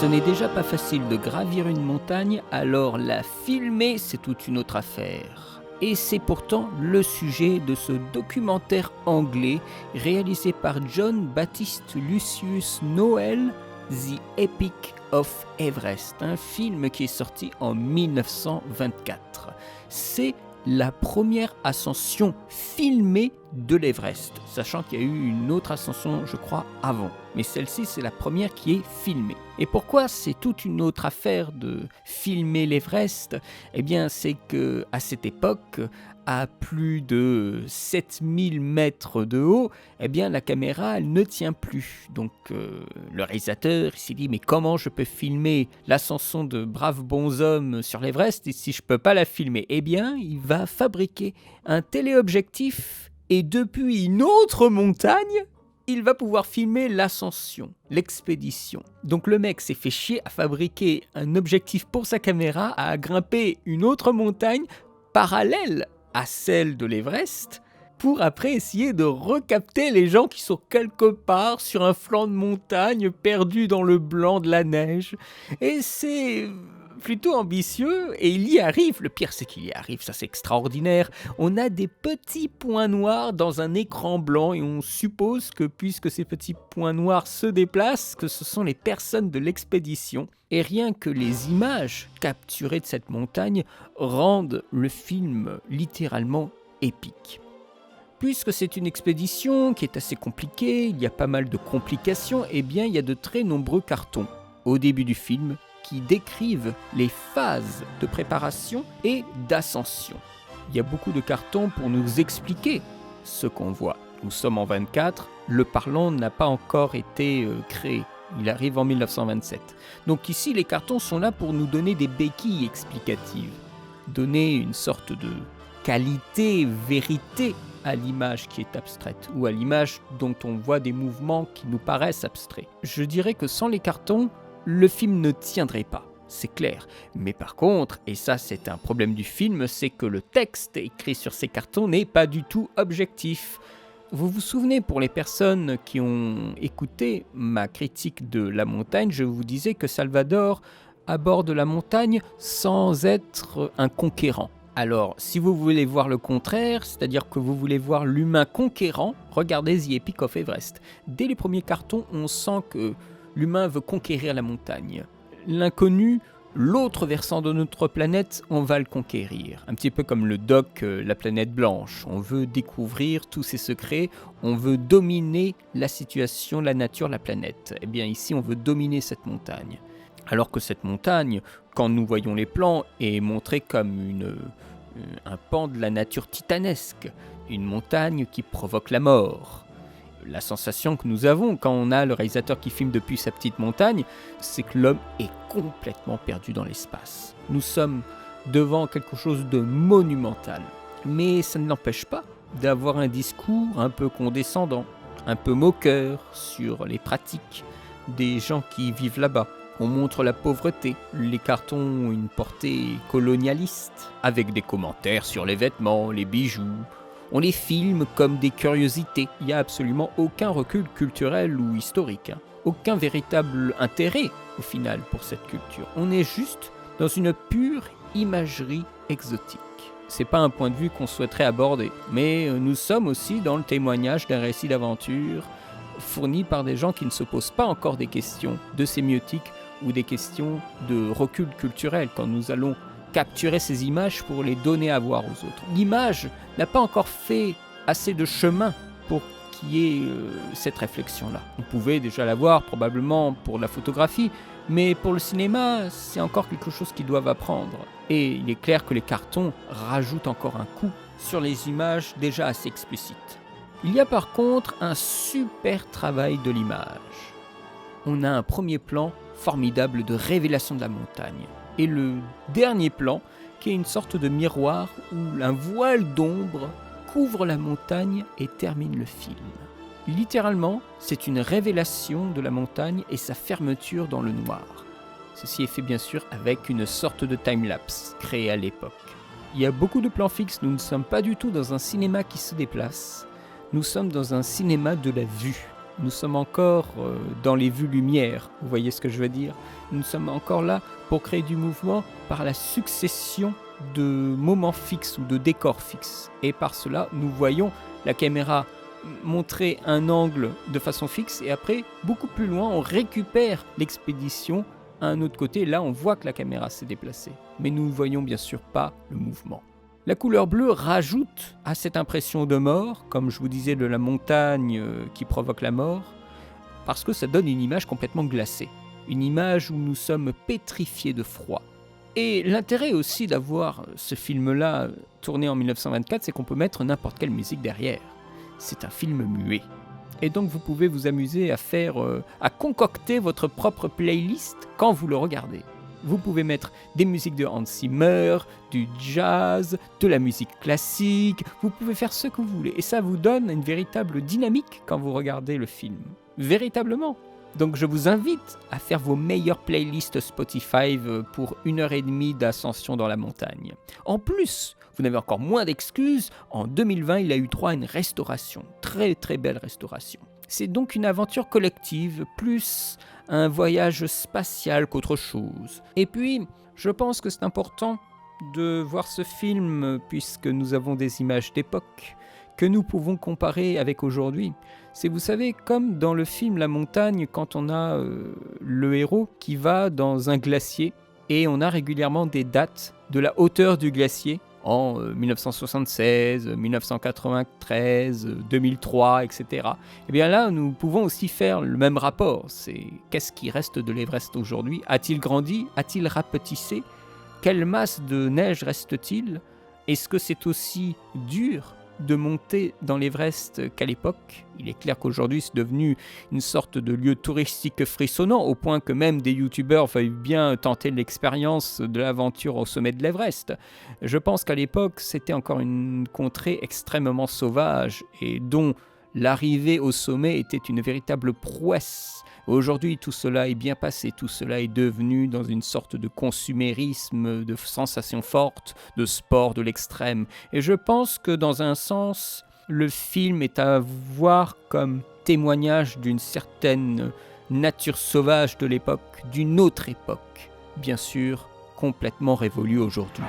Ce n'est déjà pas facile de gravir une montagne, alors la filmer, c'est toute une autre affaire. Et c'est pourtant le sujet de ce documentaire anglais réalisé par John Baptist Lucius Noel, The Epic of Everest, un film qui est sorti en 1924. C'est la première ascension filmée de l'Everest, sachant qu'il y a eu une autre ascension, je crois, avant. Mais celle-ci, c'est la première qui est filmée. Et pourquoi c'est toute une autre affaire de filmer l'Everest ? Eh bien, c'est qu'à cette époque, à plus de 7000 mètres de haut, eh bien, la caméra, elle ne tient plus. Donc, le réalisateur il s'est dit, mais comment je peux filmer l'ascension de braves bonshommes sur l'Everest si je ne peux pas la filmer ? Eh bien, il va fabriquer un téléobjectif et depuis une autre montagne, il va pouvoir filmer l'ascension, l'expédition. Donc le mec s'est fait chier à fabriquer un objectif pour sa caméra, à grimper une autre montagne parallèle à celle de l'Everest, pour après essayer de recapter les gens qui sont quelque part sur un flanc de montagne, perdus dans le blanc de la neige. Et c'est plutôt ambitieux, et il y arrive. Le pire, c'est qu'il y arrive, ça c'est extraordinaire. On a des petits points noirs dans un écran blanc, et on suppose que puisque ces petits points noirs se déplacent, que ce sont les personnes de l'expédition. Et rien que les images capturées de cette montagne rendent le film littéralement épique. Puisque c'est une expédition qui est assez compliquée, il y a pas mal de complications, et bien il y a de très nombreux cartons au début du film qui décrivent les phases de préparation et d'ascension. Il y a beaucoup de cartons pour nous expliquer ce qu'on voit. Nous sommes en 24, le parlant n'a pas encore été créé. Il arrive en 1927. Donc ici, les cartons sont là pour nous donner des béquilles explicatives, donner une sorte de qualité, vérité à l'image qui est abstraite, ou à l'image dont on voit des mouvements qui nous paraissent abstraits. Je dirais que sans les cartons, le film ne tiendrait pas, c'est clair. Mais par contre, et ça c'est un problème du film, c'est que le texte écrit sur ces cartons n'est pas du tout objectif. Vous vous souvenez, pour les personnes qui ont écouté ma critique de la montagne, je vous disais que Salvador aborde la montagne sans être un conquérant. Alors, si vous voulez voir le contraire, c'est-à-dire que vous voulez voir l'humain conquérant, regardez The Epic of Everest. Dès les premiers cartons, on sent que l'humain veut conquérir la montagne. L'inconnu, l'autre versant de notre planète, on va le conquérir. Un petit peu comme le doc La planète blanche. On veut découvrir tous ses secrets, on veut dominer la situation, la nature, la planète. Eh bien ici, on veut dominer cette montagne. Alors que cette montagne, quand nous voyons les plans, est montrée comme un pan de la nature titanesque. Une montagne qui provoque la mort. La sensation que nous avons quand on a le réalisateur qui filme depuis sa petite montagne, c'est que l'homme est complètement perdu dans l'espace. Nous sommes devant quelque chose de monumental. Mais ça ne l'empêche pas d'avoir un discours un peu condescendant, un peu moqueur sur les pratiques des gens qui vivent là-bas. On montre la pauvreté, les cartons ont une portée colonialiste, avec des commentaires sur les vêtements, les bijoux. On les filme comme des curiosités. Il n'y a absolument aucun recul culturel ou historique. Aucun véritable intérêt, au final, pour cette culture. On est juste dans une pure imagerie exotique. C'est pas un point de vue qu'on souhaiterait aborder. Mais nous sommes aussi dans le témoignage d'un récit d'aventure fourni par des gens qui ne se posent pas encore des questions de sémiotique ou des questions de recul culturel quand nous allons capturer ces images pour les donner à voir aux autres. L'image n'a pas encore fait assez de chemin pour qu'il y ait cette réflexion-là. On pouvait déjà l'avoir probablement pour la photographie, mais pour le cinéma, c'est encore quelque chose qu'ils doivent apprendre. Et il est clair que les cartons rajoutent encore un coup sur les images déjà assez explicites. Il y a par contre un super travail de l'image. On a un premier plan formidable de révélation de la montagne. Et le dernier plan, qui est une sorte de miroir où un voile d'ombre couvre la montagne et termine le film. Littéralement, c'est une révélation de la montagne et sa fermeture dans le noir. Ceci est fait bien sûr avec une sorte de time-lapse créée à l'époque. Il y a beaucoup de plans fixes, nous ne sommes pas du tout dans un cinéma qui se déplace, nous sommes dans un cinéma de la vue. Nous sommes encore dans les vues lumière, vous voyez ce que je veux dire? Nous sommes encore là pour créer du mouvement par la succession de moments fixes ou de décors fixes. Et par cela, nous voyons la caméra montrer un angle de façon fixe et après, beaucoup plus loin, on récupère l'expédition à un autre côté. Là, on voit que la caméra s'est déplacée. Mais nous ne voyons bien sûr pas le mouvement. La couleur bleue rajoute à cette impression de mort, comme je vous disais de la montagne qui provoque la mort, parce que ça donne une image complètement glacée. Une image où nous sommes pétrifiés de froid. Et l'intérêt aussi d'avoir ce film-là tourné en 1924, c'est qu'on peut mettre n'importe quelle musique derrière. C'est un film muet. Et donc vous pouvez vous amuser à concocter votre propre playlist quand vous le regardez. Vous pouvez mettre des musiques de Hans Zimmer, du jazz, de la musique classique, vous pouvez faire ce que vous voulez. Et ça vous donne une véritable dynamique quand vous regardez le film. Véritablement. Donc je vous invite à faire vos meilleures playlists Spotify pour 1h30 d'ascension dans la montagne. En plus, vous n'avez encore moins d'excuses, en 2020 il a eu droit à une restauration, très très belle restauration. C'est donc une aventure collective, plus un voyage spatial qu'autre chose. Et puis, je pense que c'est important de voir ce film, puisque nous avons des images d'époque, que nous pouvons comparer avec aujourd'hui. C'est, vous savez, comme dans le film La Montagne, quand on a le héros qui va dans un glacier, et on a régulièrement des dates de la hauteur du glacier, en 1976, 1993, 2003, etc. Et bien là, nous pouvons aussi faire le même rapport. C'est qu'est-ce qui reste de l'Everest aujourd'hui? A-t-il grandi? A-t-il rapetissé? Quelle masse de neige reste-t-il? Est-ce que c'est aussi dur de monter dans l'Everest qu'à l'époque? Il est clair qu'aujourd'hui c'est devenu une sorte de lieu touristique frissonnant, au point que même des youtubeurs veulent bien tenter l'expérience de l'aventure au sommet de l'Everest. Je pense qu'à l'époque c'était encore une contrée extrêmement sauvage et dont l'arrivée au sommet était une véritable prouesse. Aujourd'hui, tout cela est bien passé, tout cela est devenu dans une sorte de consumérisme, de sensations fortes, de sport de l'extrême. Et je pense que dans un sens, le film est à voir comme témoignage d'une certaine nature sauvage de l'époque, d'une autre époque, bien sûr, complètement révolue aujourd'hui.